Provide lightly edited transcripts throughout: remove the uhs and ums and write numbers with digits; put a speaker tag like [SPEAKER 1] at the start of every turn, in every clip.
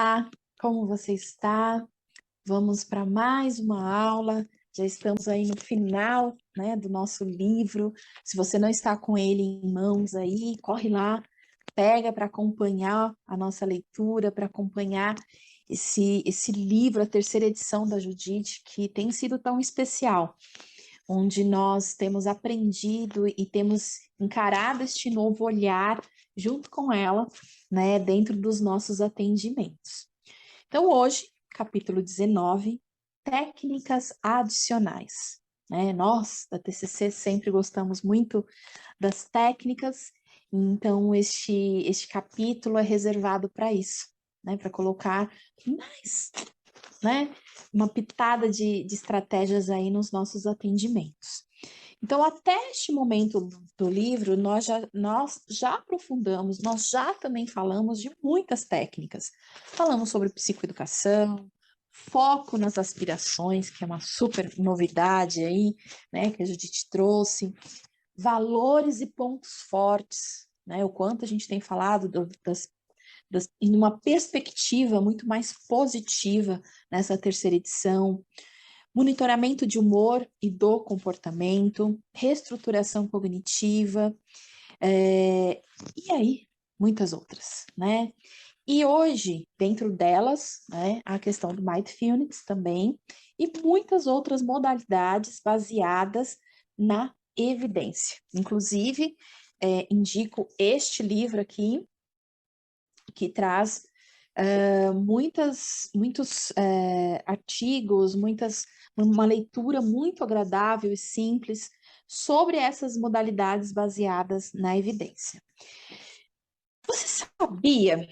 [SPEAKER 1] Olá, como você está? Vamos para mais uma aula. Já estamos aí no final, né, do nosso livro. Se você não está com ele em mãos aí, corre lá, pega para acompanhar a nossa leitura, para acompanhar esse livro, a terceira edição da Judite, que tem sido tão especial, onde nós temos aprendido e temos encarado este novo olhar junto com ela, né, dentro dos nossos atendimentos. Então, hoje, capítulo 19, técnicas adicionais. Né? Nós, da TCC, sempre gostamos muito das técnicas, então este capítulo é reservado para isso, né? Para colocar mais, né, uma pitada de estratégias aí nos nossos atendimentos. Então, até este momento do livro, nós já aprofundamos, nós já também falamos de muitas técnicas. Falamos sobre psicoeducação, foco nas aspirações, que é uma super novidade aí, né, que a Judite trouxe, valores e pontos fortes, né, o quanto a gente tem falado em uma perspectiva muito mais positiva nessa terceira edição, monitoramento de humor e do comportamento, reestruturação cognitiva, e aí, muitas outras, né? E hoje, dentro delas, né, a questão do Mindfulness também, e muitas outras modalidades baseadas na evidência. Inclusive, indico este livro aqui, que traz muitos artigos, uma leitura muito agradável e simples sobre essas modalidades baseadas na evidência. Você sabia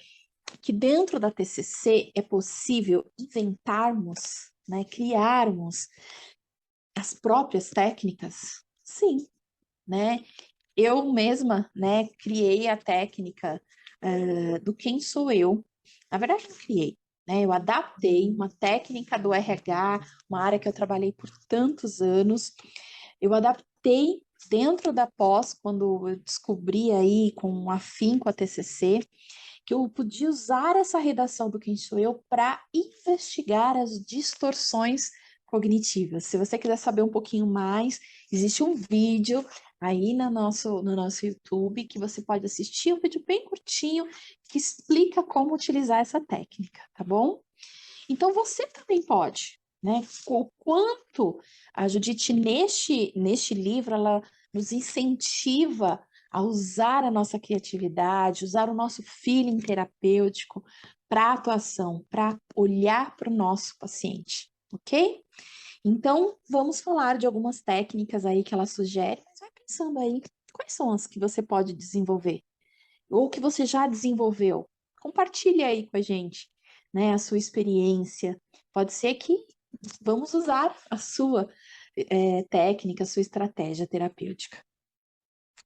[SPEAKER 1] que dentro da TCC é possível inventarmos, né, criarmos as próprias técnicas? Sim, né? Eu mesma, né, criei a técnica do Quem Sou Eu. Na verdade, não criei, né? Eu adaptei uma técnica do RH, uma área que eu trabalhei por tantos anos. Eu adaptei dentro da pós, quando eu descobri aí com afinco a TCC, que eu podia usar essa redação do Quem Sou Eu para investigar as distorções cognitivas. Se você quiser saber um pouquinho mais, existe um vídeo aí no nosso YouTube que você pode assistir, um vídeo bem curtinho que explica como utilizar essa técnica, tá bom? Então você também pode, né? O quanto a Judite neste livro ela nos incentiva a usar a nossa criatividade, usar o nosso feeling terapêutico para atuação, para olhar para o nosso paciente, ok? Então, vamos falar de algumas técnicas aí que ela sugere, mas vai pensando aí, quais são as que você pode desenvolver? Ou que você já desenvolveu? Compartilhe aí com a gente, né, a sua experiência. Pode ser que vamos usar a sua técnica, a sua estratégia terapêutica.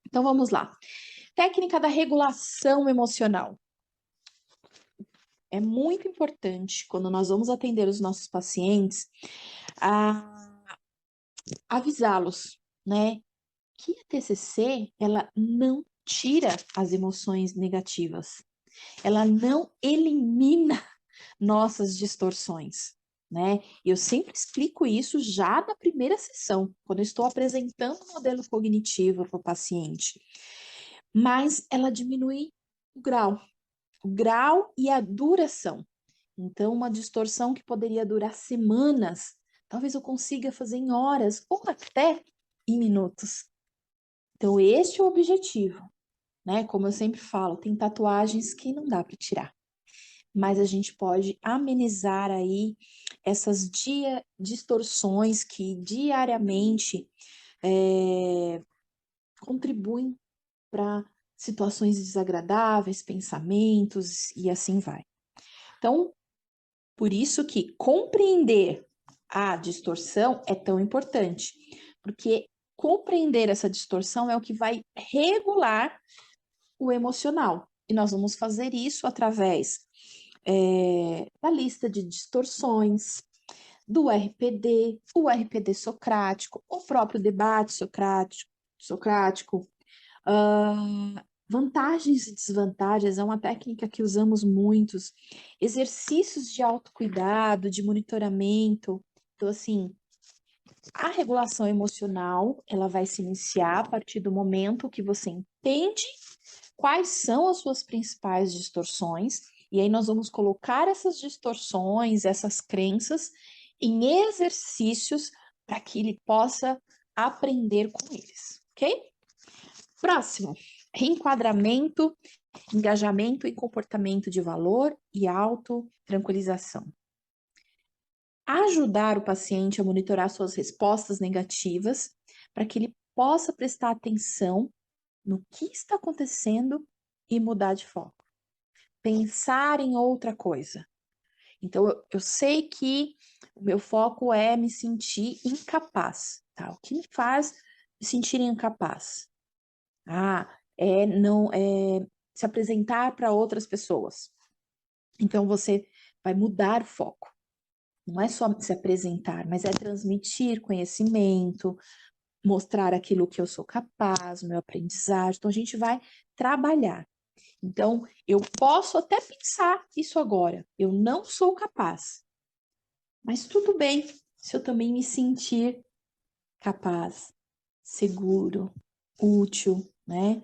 [SPEAKER 1] Então, vamos lá. Técnica da regulação emocional. É muito importante, quando nós vamos atender os nossos pacientes, avisá-los, né, que a TCC, ela não tira as emoções negativas, ela não elimina nossas distorções, né? Eu sempre explico isso já na primeira sessão, quando eu estou apresentando o modelo cognitivo para o paciente, mas ela diminui o grau e a duração. Então, uma distorção que poderia durar semanas, talvez eu consiga fazer em horas ou até em minutos. Então, este é o objetivo, né? Como eu sempre falo, tem tatuagens que não dá para tirar, mas a gente pode amenizar aí essas distorções que diariamente contribuem para situações desagradáveis, pensamentos e assim vai. Então, por isso que compreender a distorção é tão importante, porque compreender essa distorção é o que vai regular o emocional. E nós vamos fazer isso através da lista de distorções, do RPD, o RPD socrático, o próprio debate socrático, Vantagens e desvantagens é uma técnica que usamos muitos. Exercícios de autocuidado, de monitoramento. Então, assim, a regulação emocional, ela vai se iniciar a partir do momento que você entende quais são as suas principais distorções, e aí nós vamos colocar essas distorções, essas crenças, em exercícios para que ele possa aprender com eles, ok? Próximo, reenquadramento, engajamento e comportamento de valor e autotranquilização. Ajudar o paciente a monitorar suas respostas negativas para que ele possa prestar atenção no que está acontecendo e mudar de foco. Pensar em outra coisa. Então, eu sei que o meu foco é me sentir incapaz, tá? O que me faz me sentir incapaz? É se apresentar para outras pessoas. Então, você vai mudar o foco. Não é só se apresentar, mas é transmitir conhecimento, mostrar aquilo que eu sou capaz, meu aprendizado. Então, a gente vai trabalhar. Então, eu posso até pensar isso agora. Eu não sou capaz. Mas tudo bem se eu também me sentir capaz, seguro, útil, né?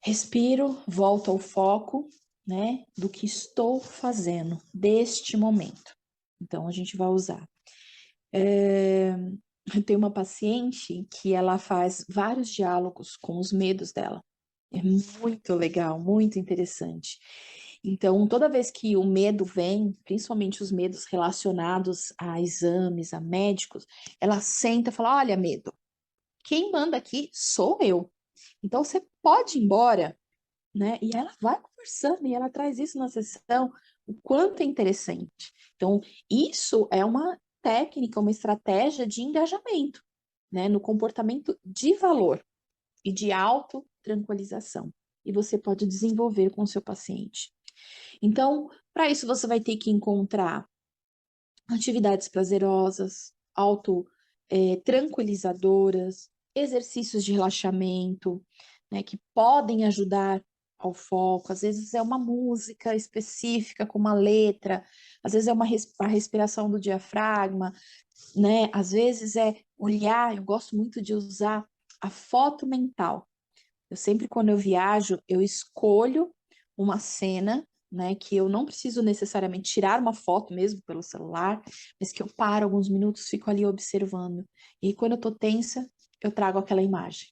[SPEAKER 1] Respiro, volto ao foco, né? Do que estou fazendo deste momento. Então, a gente vai usar. Eu tenho uma paciente que ela faz vários diálogos com os medos dela. É muito legal, muito interessante. Então, toda vez que o medo vem, principalmente os medos relacionados a exames, a médicos, ela senta e fala: Olha, medo, quem manda aqui sou eu. Então, você pode ir embora, né? E ela vai conversando e ela traz isso na sessão, o quanto é interessante. Então, isso é uma técnica, uma estratégia de engajamento, né? No comportamento de valor e de autotranquilização. E você pode desenvolver com o seu paciente. Então, para isso, você vai ter que encontrar atividades prazerosas, tranquilizadoras, exercícios de relaxamento, né, que podem ajudar ao foco. Às vezes é uma música específica com uma letra, às vezes é a respiração do diafragma, né? Às vezes é olhar. Eu gosto muito de usar a foto mental. Eu sempre, quando eu viajo, eu escolho uma cena, né, que eu não preciso necessariamente tirar uma foto mesmo pelo celular, mas que eu paro alguns minutos, fico ali observando. E aí, quando eu tô tensa, eu trago aquela imagem,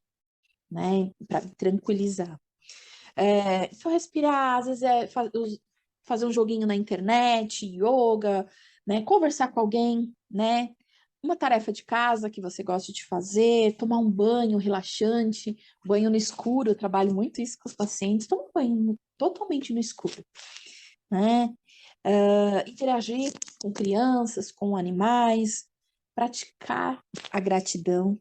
[SPEAKER 1] né, para me tranquilizar. Então, respirar, às vezes fazer um joguinho na internet, yoga, né, conversar com alguém, né, uma tarefa de casa que você gosta de fazer, tomar um banho relaxante, banho no escuro, eu trabalho muito isso com os pacientes, tomar um banho totalmente no escuro, né? Interagir com crianças, com animais, praticar a gratidão,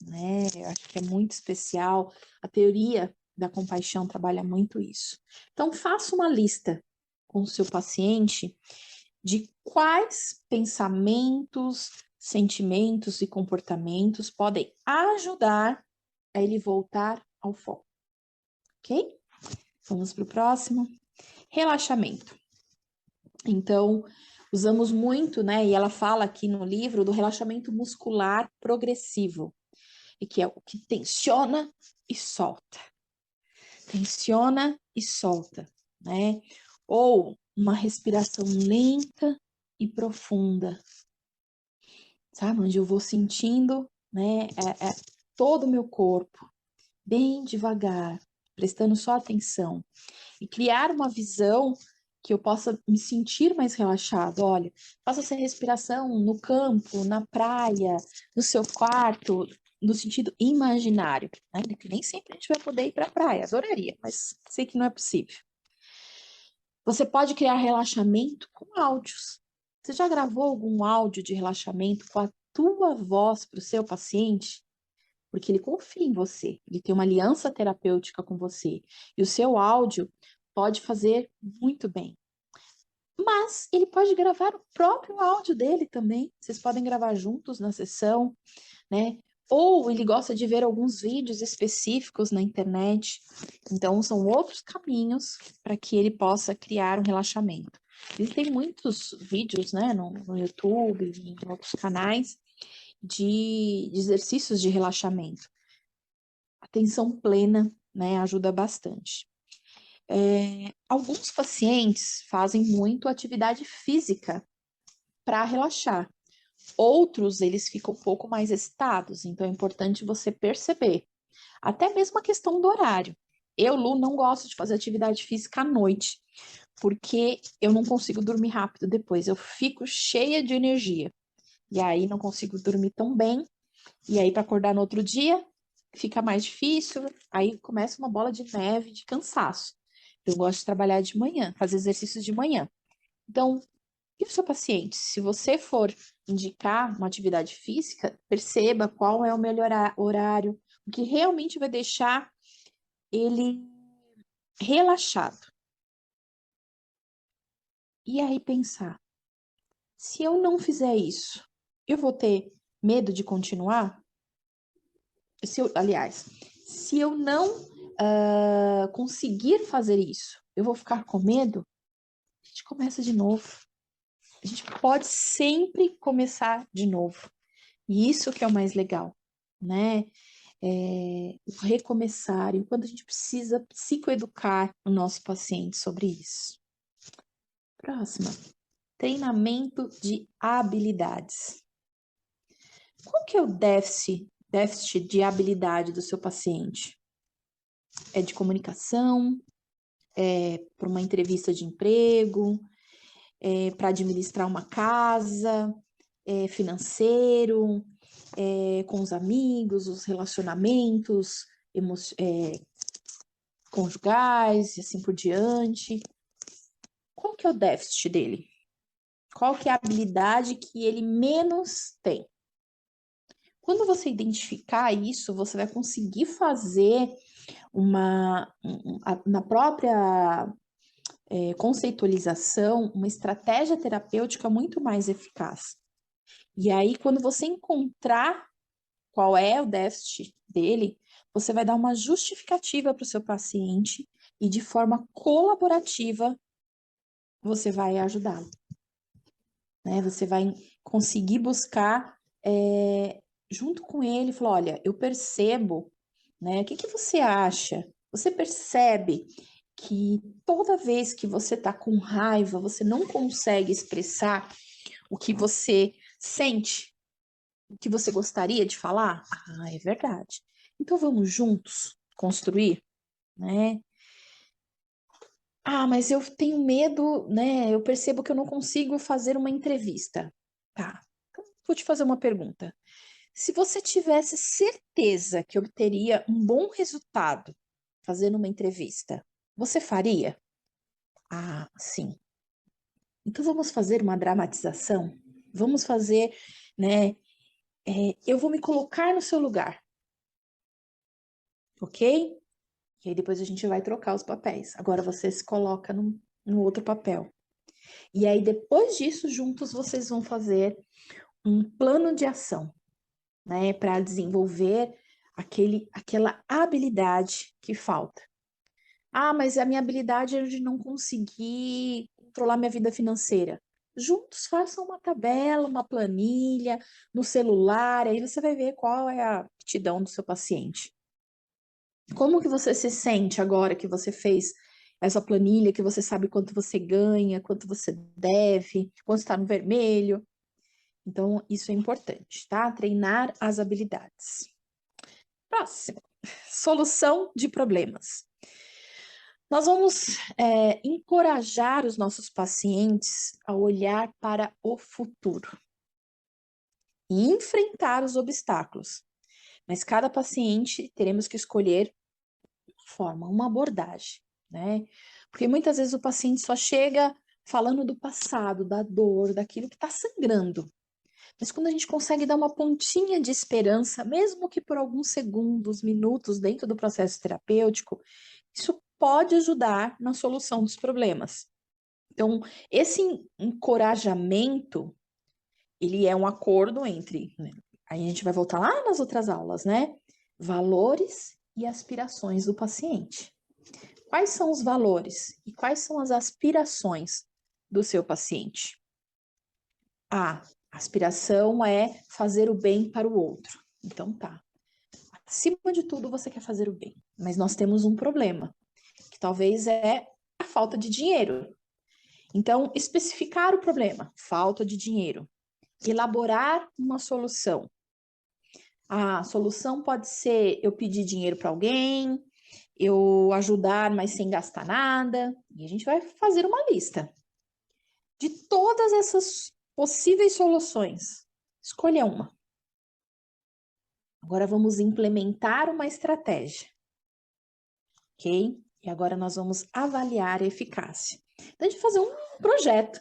[SPEAKER 1] né? Eu acho que é muito especial. A teoria da compaixão trabalha muito isso. Então, faça uma lista com o seu paciente de quais pensamentos, sentimentos e comportamentos podem ajudar a ele voltar ao foco, ok? Vamos para o próximo. Relaxamento. Então, usamos muito, né? E ela fala aqui no livro do relaxamento muscular progressivo, e que é o que tensiona e solta. Tensiona e solta, né? Ou uma respiração lenta e profunda, sabe? Onde eu vou sentindo, né, todo o meu corpo, bem devagar, prestando só atenção. E criar uma visão que eu possa me sentir mais relaxado. Olha, faça essa respiração no campo, na praia, no seu quarto, no sentido imaginário, né? Que nem sempre a gente vai poder ir para a praia, adoraria, mas sei que não é possível. Você pode criar relaxamento com áudios. Você já gravou algum áudio de relaxamento com a tua voz para o seu paciente? Porque ele confia em você, ele tem uma aliança terapêutica com você. E o seu áudio pode fazer muito bem. Mas ele pode gravar o próprio áudio dele também. Vocês podem gravar juntos na sessão, né? ou ele gosta de ver alguns vídeos específicos na internet. Então, são outros caminhos para que ele possa criar um relaxamento. Existem muitos vídeos, né, no YouTube, em outros canais, de exercícios de relaxamento. Atenção plena, né, ajuda bastante. Alguns pacientes fazem muito atividade física para relaxar. Outros, eles ficam um pouco mais excitados, então é importante você perceber. Até mesmo a questão do horário. Eu, Lu, não gosto de fazer atividade física à noite, porque eu não consigo dormir rápido depois. Eu fico cheia de energia. E aí não consigo dormir tão bem. E aí, para acordar no outro dia, fica mais difícil. Aí começa uma bola de neve de cansaço. Eu gosto de trabalhar de manhã, fazer exercícios de manhã. Então, e o seu paciente? Se você for indicar uma atividade física, perceba qual é o melhor horário, o que realmente vai deixar ele relaxado. E aí pensar, se eu não fizer isso, eu vou ter medo de continuar? Aliás, se eu não conseguir fazer isso, eu vou ficar com medo? A gente começa de novo. A gente pode sempre começar de novo. E isso que é o mais legal, né? O recomeçar, e quando a gente precisa psicoeducar o nosso paciente sobre isso. Próxima, treinamento de habilidades. Qual que é o déficit de habilidade do seu paciente? É de comunicação? É para uma entrevista de emprego? É para administrar uma casa? É financeiro? É com os amigos, os relacionamentos conjugais e assim por diante? Qual que é o déficit dele? Qual que é a habilidade que ele menos tem? Quando você identificar isso, você vai conseguir fazer na própria conceitualização, uma estratégia terapêutica muito mais eficaz. E aí, quando você encontrar qual é o déficit dele, você vai dar uma justificativa para o seu paciente e, de forma colaborativa, você vai ajudá-lo. Né? Você vai conseguir buscar junto com ele, falar, olha, eu percebo, né? O que você acha? Você percebe que toda vez que você está com raiva, você não consegue expressar o que você sente, o que você gostaria de falar? Ah, é verdade. Então vamos juntos construir, né? Ah, mas eu tenho medo, né? Eu percebo que eu não consigo fazer uma entrevista. Tá. Então, vou te fazer uma pergunta. Se você tivesse certeza que obteria um bom resultado fazendo uma entrevista, você faria? Ah, sim. Então vamos fazer uma dramatização? Vamos fazer, né? Eu vou me colocar no seu lugar, ok? E aí depois a gente vai trocar os papéis. Agora você se coloca no outro papel. E aí depois disso, juntos, vocês vão fazer um plano de ação, né? Para desenvolver aquela habilidade que falta. Ah, mas a minha habilidade é de não conseguir controlar minha vida financeira. Juntos façam uma tabela, uma planilha no celular, aí você vai ver qual é a aptidão do seu paciente. Como que você se sente agora que você fez essa planilha, que você sabe quanto você ganha, quanto você deve, quanto está no vermelho? Então, isso é importante, tá? Treinar as habilidades. Próximo, solução de problemas. Nós vamos encorajar os nossos pacientes a olhar para o futuro e enfrentar os obstáculos. Mas cada paciente teremos que escolher uma forma, uma abordagem, né? Porque muitas vezes o paciente só chega falando do passado, da dor, daquilo que está sangrando. Mas quando a gente consegue dar uma pontinha de esperança, mesmo que por alguns segundos, minutos dentro do processo terapêutico, isso pode ajudar na solução dos problemas. Então, esse encorajamento, ele é um acordo entre, né, Aí a gente vai voltar lá nas outras aulas, né? Valores e aspirações do paciente. Quais são os valores e quais são as aspirações do seu paciente? A aspiração é fazer o bem para o outro. Então tá. Acima de tudo, você quer fazer o bem. Mas nós temos um problema, que talvez é a falta de dinheiro. Então, especificar o problema, falta de dinheiro. Elaborar uma solução. A solução pode ser eu pedir dinheiro para alguém, eu ajudar, mas sem gastar nada. E a gente vai fazer uma lista de todas essas possíveis soluções. Escolha uma. Agora vamos implementar uma estratégia, ok? E agora nós vamos avaliar a eficácia. Então, a gente vai fazer um projeto,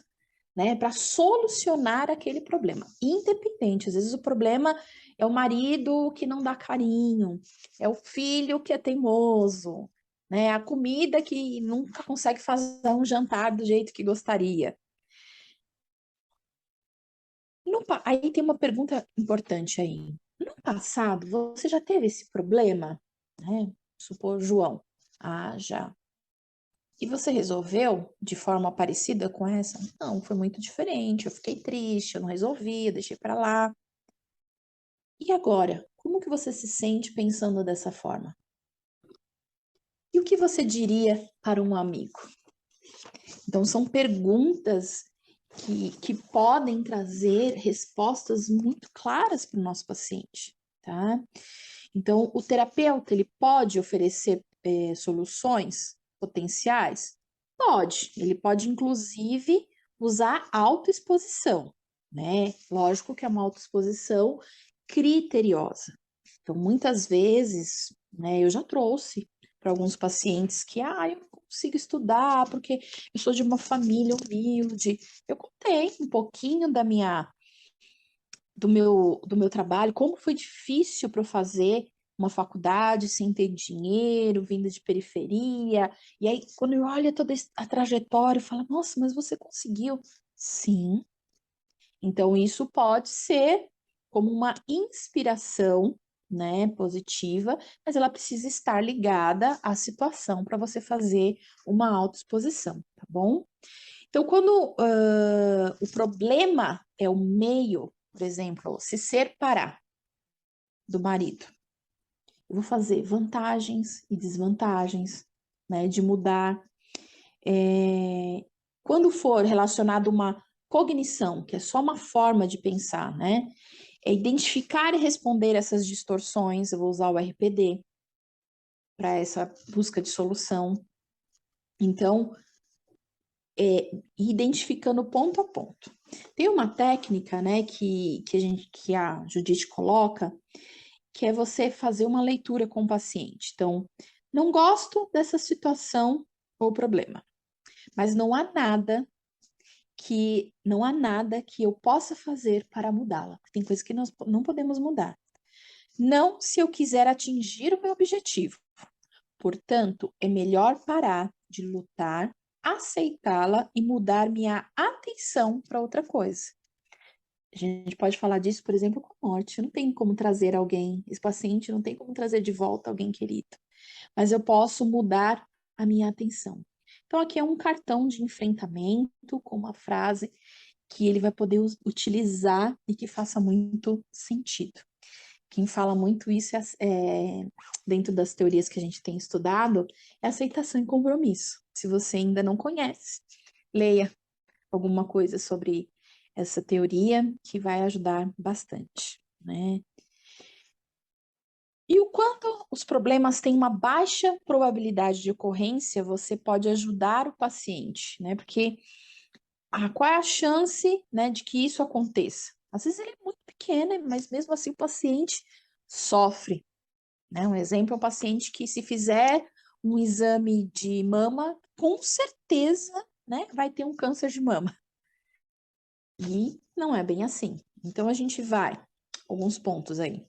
[SPEAKER 1] né, para solucionar aquele problema. Independente, às vezes o problema é o marido que não dá carinho, é o filho que é teimoso, né, a comida que nunca consegue fazer um jantar do jeito que gostaria. Aí tem uma pergunta importante aí. No passado, você já teve esse problema? Né? Supor, João. Ah, já. E você resolveu de forma parecida com essa? Não, foi muito diferente. Eu fiquei triste, eu não resolvi, eu deixei para lá. E agora? Como que você se sente pensando dessa forma? E o que você diria para um amigo? Então, são perguntas que podem trazer respostas muito claras para o nosso paciente, tá? Então, o terapeuta, ele pode oferecer soluções potenciais? Pode. Ele pode, inclusive, usar autoexposição, né? Lógico que é uma autoexposição criteriosa. Então, muitas vezes, né, eu já trouxe para alguns pacientes que, eu não consigo estudar porque eu sou de uma família humilde. Eu contei um pouquinho do meu trabalho, como foi difícil para eu fazer uma faculdade sem ter dinheiro, vinda de periferia. E aí, quando eu olho toda a trajetória, eu falo, nossa, mas você conseguiu. Sim. Então, isso pode ser como uma inspiração, né, positiva, mas ela precisa estar ligada à situação para você fazer uma autoexposição, tá bom? Então, quando o problema é o meio, por exemplo, se separar do marido, eu vou fazer vantagens e desvantagens, né, de mudar. Quando for relacionado a uma cognição, que é só uma forma de pensar, né, é identificar e responder essas distorções, eu vou usar o RPD para essa busca de solução. Então, identificando ponto a ponto. Tem uma técnica, né, que a Judite coloca, que é você fazer uma leitura com o paciente. Então, não gosto dessa situação ou problema, mas não há nada que eu possa fazer para mudá-la. Tem coisas que nós não podemos mudar. Não se eu quiser atingir o meu objetivo. Portanto, é melhor parar de lutar, aceitá-la e mudar minha atenção para outra coisa. A gente pode falar disso, por exemplo, com a morte. Não tem como trazer alguém, esse paciente não tem como trazer de volta alguém querido, mas eu posso mudar a minha atenção. Então, aqui é um cartão de enfrentamento com uma frase que ele vai poder utilizar e que faça muito sentido. Quem fala muito isso dentro das teorias que a gente tem estudado, é aceitação e compromisso. Se você ainda não conhece, leia alguma coisa sobre essa teoria que vai ajudar bastante, né? E o quanto os problemas têm uma baixa probabilidade de ocorrência, você pode ajudar o paciente, né? Porque qual é a chance, né, de que isso aconteça? Às vezes ele é muito pequeno, mas mesmo assim o paciente sofre, né? Um exemplo é um paciente que, se fizer um exame de mama, com certeza, né, vai ter um câncer de mama. E não é bem assim. Então, a gente vai, alguns pontos aí.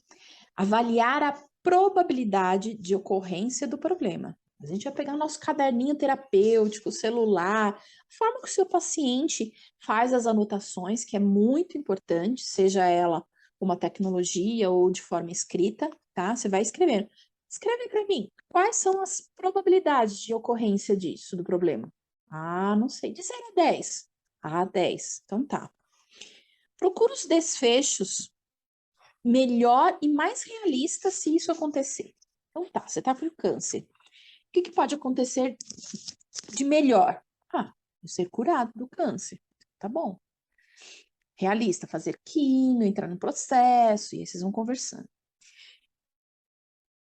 [SPEAKER 1] Avaliar a probabilidade de ocorrência do problema. A gente vai pegar o nosso caderninho terapêutico, celular, a forma que o seu paciente faz as anotações, que é muito importante, seja ela uma tecnologia ou de forma escrita, tá? Você vai escrevendo. Escreve para mim, quais são as probabilidades de ocorrência disso, do problema? Ah, não sei, de 0 a 10. Ah, 10. Então tá. Procura os desfechos melhor e mais realistas se isso acontecer. Então tá, você tá com câncer. O que pode acontecer de melhor? Ah, ser curado do câncer. Tá bom. Realista, fazer químio, entrar no processo, e aí vocês vão conversando.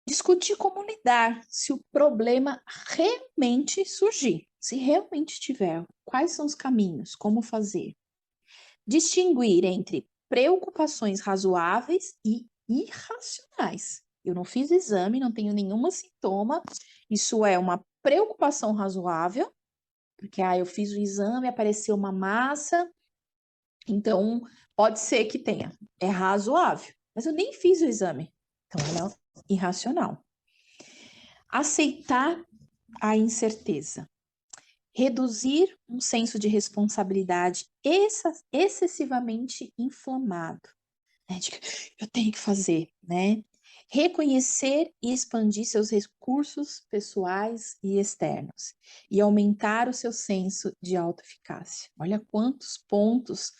[SPEAKER 1] Discutir como lidar se o problema realmente surgir. Se realmente tiver, quais são os caminhos, como fazer. Distinguir entre preocupações razoáveis e irracionais. Eu não fiz exame, não tenho nenhum sintoma. Isso é uma preocupação razoável, porque eu fiz o exame, apareceu uma massa, então pode ser que tenha. É razoável, mas eu nem fiz o exame. Então ela é irracional. Aceitar a incerteza. Reduzir um senso de responsabilidade excessivamente inflamado. Né? Eu tenho que fazer, né? Reconhecer e expandir seus recursos pessoais e externos e aumentar o seu senso de autoeficácia. Olha quantos pontos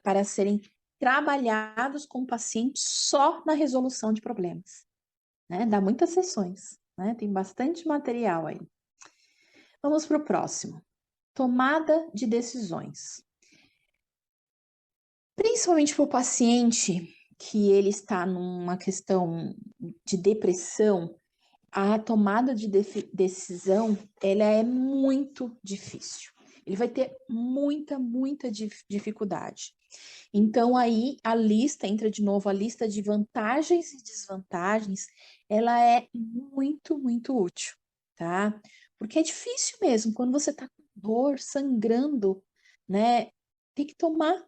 [SPEAKER 1] para serem trabalhados com o paciente só na resolução de problemas, né? Dá muitas sessões, né? Tem bastante material aí. Vamos para o próximo. Tomada de decisões. Principalmente para o paciente que ele está numa questão de depressão, a tomada de decisão, ela é muito difícil. Ele vai ter muita dificuldade. Então, aí, entra de novo a lista de vantagens e desvantagens, ela é muito útil, tá? Porque é difícil mesmo, quando você tá com dor, sangrando, né? Tem que tomar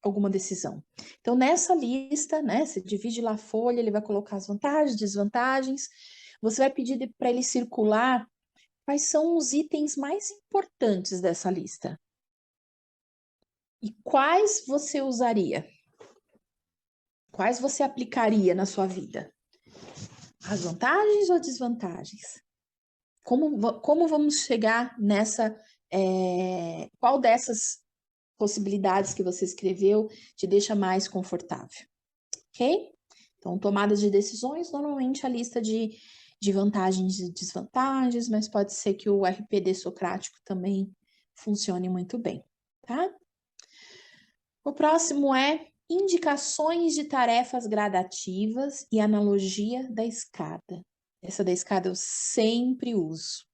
[SPEAKER 1] alguma decisão. Então, nessa lista, né, você divide lá a folha, ele vai colocar as vantagens, desvantagens, você vai pedir para ele circular quais são os itens mais importantes dessa lista. E quais você usaria? Quais você aplicaria na sua vida? As vantagens ou desvantagens? Como vamos chegar nessa... qual dessas possibilidades que você escreveu te deixa mais confortável? Ok? Então, tomadas de decisões, normalmente a lista de vantagens e desvantagens, mas pode ser que o RPD socrático também funcione muito bem, tá? O próximo é indicações de tarefas gradativas e analogia da escada. Essa da escada eu sempre uso.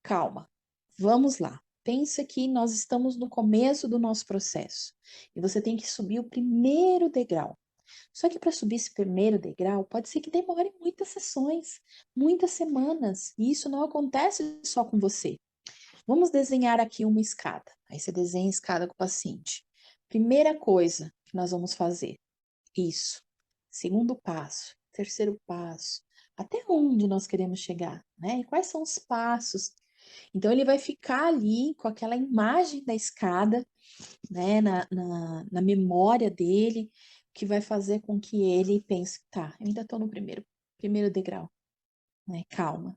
[SPEAKER 1] Calma, vamos lá. Pensa que nós estamos no começo do nosso processo e você tem que subir o primeiro degrau. Só que para subir esse primeiro degrau, pode ser que demore muitas sessões, muitas semanas, e isso não acontece só com você. Vamos desenhar aqui uma escada. Aí você desenha a escada com o paciente. Primeira coisa que nós vamos fazer, isso. Segundo passo, terceiro passo, até onde nós queremos chegar, né? E quais são os passos? Então, ele vai ficar ali com aquela imagem da escada, né, na memória dele, que vai fazer com que ele pense, tá, eu ainda estou no primeiro degrau, né? Calma,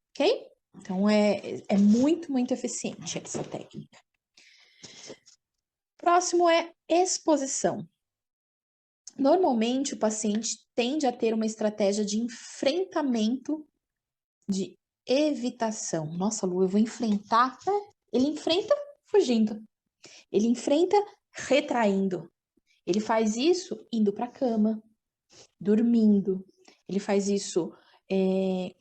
[SPEAKER 1] ok? Então, é muito eficiente essa técnica. Próximo é exposição. Normalmente, o paciente tende a ter uma estratégia de enfrentamento, de evitação. Nossa, Lu, eu vou enfrentar. Ele enfrenta fugindo. Ele enfrenta retraindo. Ele faz isso indo para a cama, dormindo. Ele faz isso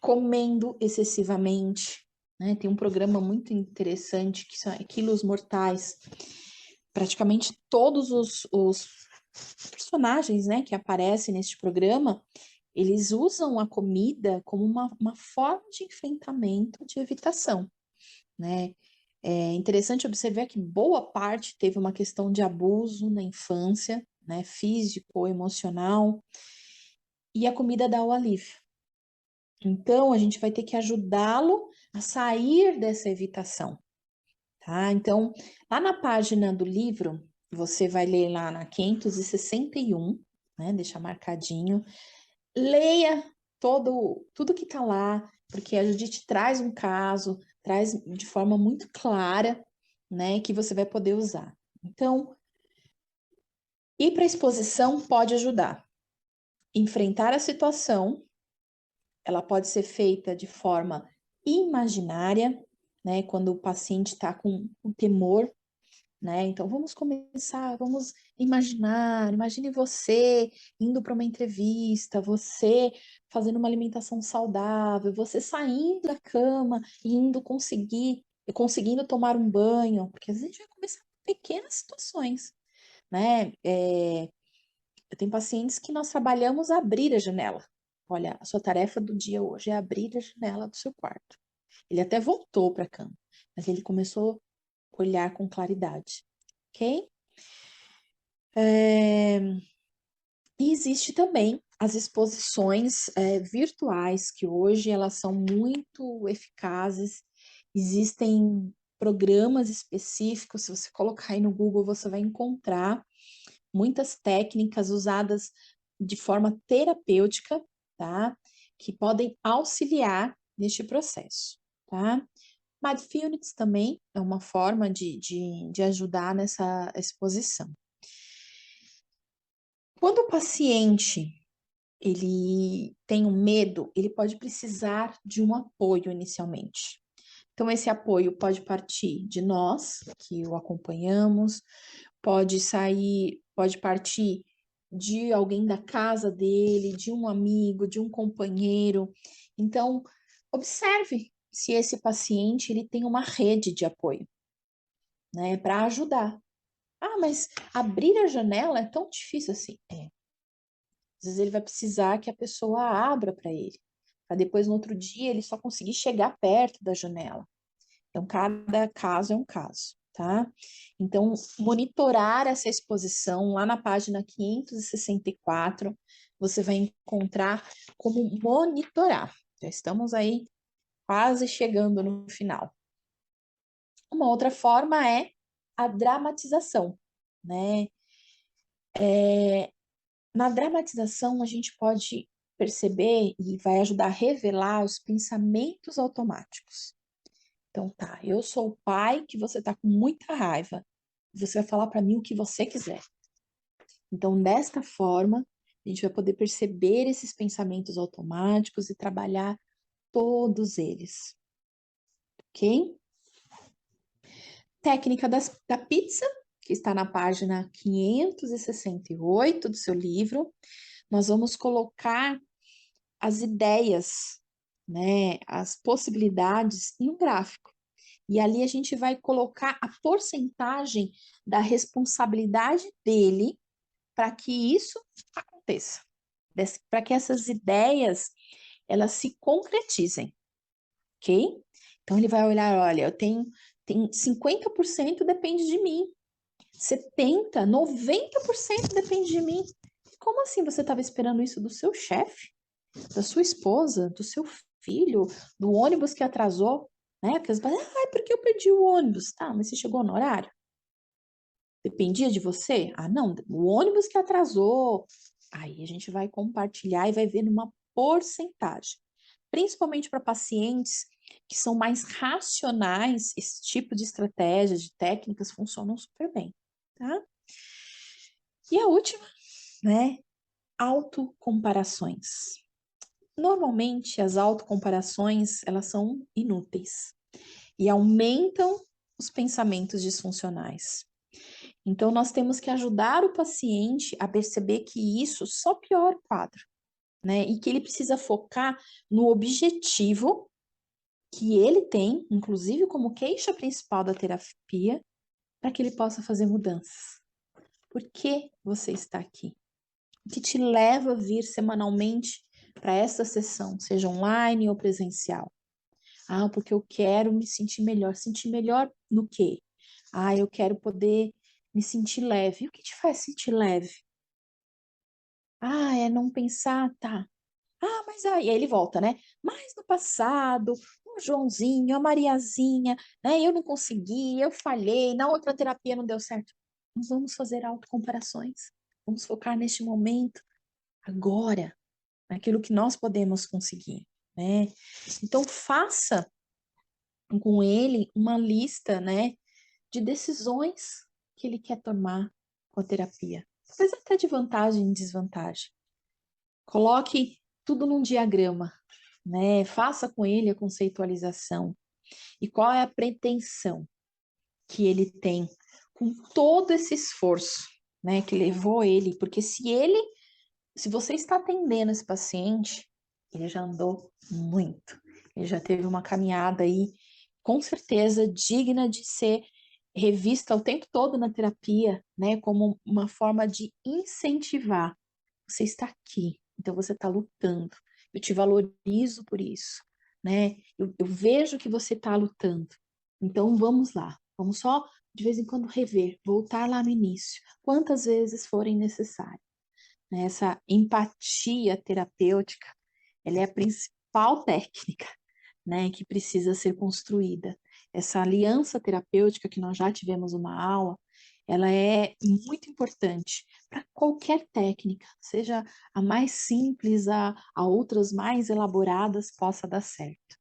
[SPEAKER 1] comendo excessivamente. Né? Tem um programa muito interessante que são Quilos Mortais. Praticamente todos os personagens, né, que aparecem neste programa, eles usam a comida como uma forma de enfrentamento, de evitação, né? É interessante observar que boa parte teve uma questão de abuso na infância, né, físico, emocional, e a comida dá o alívio. Então, a gente vai ter que ajudá-lo a sair dessa evitação, tá? Então, lá na página do livro, você vai ler lá na 561, né? Deixa marcadinho. Leia tudo que está lá, porque a Judite traz um caso, traz de forma muito clara, né? Que você vai poder usar. Então, ir para a exposição pode ajudar. Enfrentar a situação, ela pode ser feita de forma imaginária, né? Quando o paciente está com um temor, né? Então vamos começar, vamos imaginar, imagine você indo para uma entrevista, você fazendo uma alimentação saudável, você saindo da cama e conseguindo tomar um banho, porque às vezes a gente vai começar com pequenas situações, né? Eu tenho pacientes que nós trabalhamos a abrir a janela. Olha, a sua tarefa do dia hoje é abrir a janela do seu quarto. Ele até voltou para a cama, mas ele começou a olhar com claridade, ok? E existe também as exposições virtuais, que hoje elas são muito eficazes. Existem programas específicos, se você colocar aí no Google, você vai encontrar muitas técnicas usadas de forma terapêutica, tá? Que podem auxiliar neste processo, tá? Mindfulness também é uma forma de ajudar nessa exposição. Quando o paciente ele tem um medo, ele pode precisar de um apoio inicialmente. Então, esse apoio pode partir de nós, que o acompanhamos, pode partir de alguém da casa dele, de um amigo, de um companheiro. Então, observe se esse paciente ele tem uma rede de apoio, né, para ajudar. Ah, mas abrir a janela é tão difícil assim. Às vezes ele vai precisar que a pessoa abra para ele, para depois no outro dia ele só conseguir chegar perto da janela. Então, cada caso é um caso, tá? Então, monitorar essa exposição lá na página 564, você vai encontrar como monitorar. Já estamos aí quase chegando no final. Uma outra forma é a dramatização, né? Na dramatização, a gente pode perceber e vai ajudar a revelar os pensamentos automáticos. Então, tá, eu sou o pai que você tá com muita raiva. Você vai falar para mim o que você quiser. Então, desta forma, a gente vai poder perceber esses pensamentos automáticos e trabalhar todos eles, ok? Técnica da pizza, que está na página 568 do seu livro. Nós vamos colocar as ideias, né, as possibilidades em um gráfico. E ali a gente vai colocar a porcentagem da responsabilidade dele para que isso aconteça, para que essas ideias elas se concretizem, ok? Então ele vai olhar, olha, tem 50% depende de mim, 70, 90% depende de mim. Como assim você estava esperando isso do seu chefe, da sua esposa, do seu filho, do ônibus que atrasou, né? Porque as pessoas, porque eu perdi o ônibus, tá? Mas você chegou no horário? Dependia de você? Ah, não, o ônibus que atrasou. Aí a gente vai compartilhar e vai ver numa porcentagem. Principalmente para pacientes que são mais racionais, esse tipo de estratégia, de técnicas funcionam super bem, tá? E a última, né? Autocomparações. Normalmente, as autocomparações, elas são inúteis e aumentam os pensamentos disfuncionais. Então, nós temos que ajudar o paciente a perceber que isso só piora o quadro, né? E que ele precisa focar no objetivo que ele tem, inclusive como queixa principal da terapia, para que ele possa fazer mudanças. Por que você está aqui? O que te leva a vir semanalmente para essa sessão, seja online ou presencial? Ah, porque eu quero me sentir melhor. Sentir melhor no quê? Ah, eu quero poder me sentir leve. E o que te faz sentir leve? Ah, é não pensar, tá. Ah, mas aí ele volta, né? Mas no passado, o Joãozinho, a Mariazinha, né? Eu não consegui, eu falhei, na outra terapia não deu certo. não vamos fazer autocomparações. Vamos focar neste momento, agora, naquilo que nós podemos conseguir, né? Então, faça com ele uma lista, né, de decisões que ele quer tomar com a terapia. Talvez até de vantagem e desvantagem. Coloque tudo num diagrama, né? Faça com ele a conceitualização. E qual é a pretensão que ele tem com todo esse esforço, né, que levou ele, porque se você está atendendo esse paciente, ele já andou muito, ele já teve uma caminhada aí, com certeza digna de ser revista o tempo todo na terapia, né, como uma forma de incentivar. Você está aqui, então você está lutando. Eu te valorizo por isso, né? Eu vejo que você está lutando. Então vamos lá, vamos só de vez em quando rever, voltar lá no início, quantas vezes forem necessárias. Né? Essa empatia terapêutica, ela é a principal técnica, né, que precisa ser construída. Essa aliança terapêutica que nós já tivemos uma aula, ela é muito importante para qualquer técnica, seja a mais simples, a outras mais elaboradas, possa dar certo.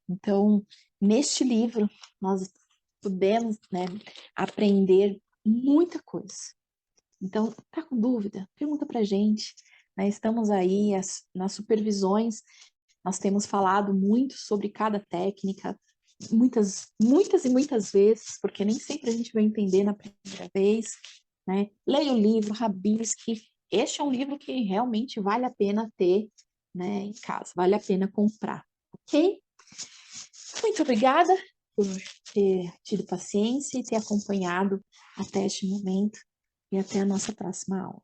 [SPEAKER 1] Então, neste livro, nós podemos, né, aprender muita coisa. Então, tá com dúvida? Pergunta para a gente. Né? Estamos aí nas supervisões, nós temos falado muito sobre cada técnica, muitas vezes, porque nem sempre a gente vai entender na primeira vez. Né? Leia o livro, rabisque. Este é um livro que realmente vale a pena ter, né, em casa, vale a pena comprar, ok? Muito obrigada por ter tido paciência e ter acompanhado até este momento. E até a nossa próxima aula.